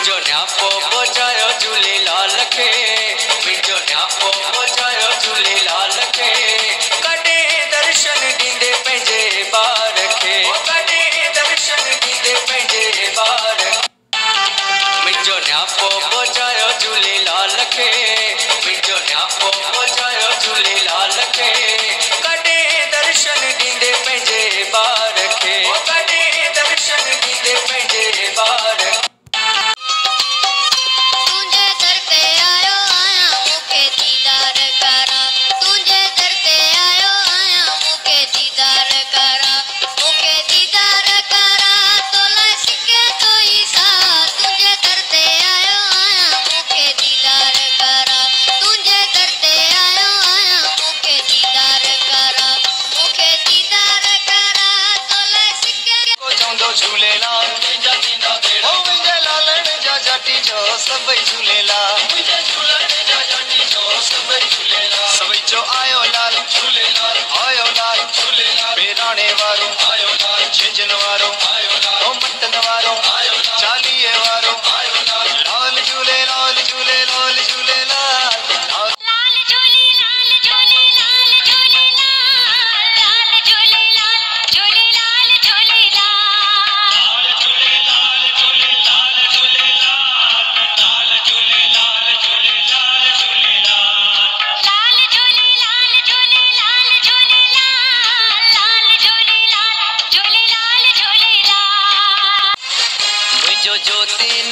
मिंजो न्यापो पहुंचायो झूलेलाल खे मिंजो न्यापो पहुंचायो झूलेलाल खे कॾे दर्शन ॾींदे पंहिंजे ॿार खे कॾे दर्शन ॾींदे पंहिंजे ॿार मिंजो न्यापो पहुंचायो झूलेलाल खे मिंजो न्यापो पहुंचायो झूलेलाल खे कॾे दर्शन ॾींदे पंहिंजे ॿार खे कॾे दर्शन ॾींदे पंहिंजे ॿार झूलेलाल ओ मुंहिंजे लालण जा जाटी जो सभई झूलेलाल मुंहिंजे झूलण जा जाटी जो सभई झूलेलाल सभई जो आयो लाल झूलेलाल आयो लाल झूलेलाल बेराणे वारो आयो लाल झिंझन वारो आयो लाल ओ मटन वारो आयो लाल चालीहे वारो आयो लाल लाल झूलेलाल झूलेलाल झूलेलाल जो ज्योति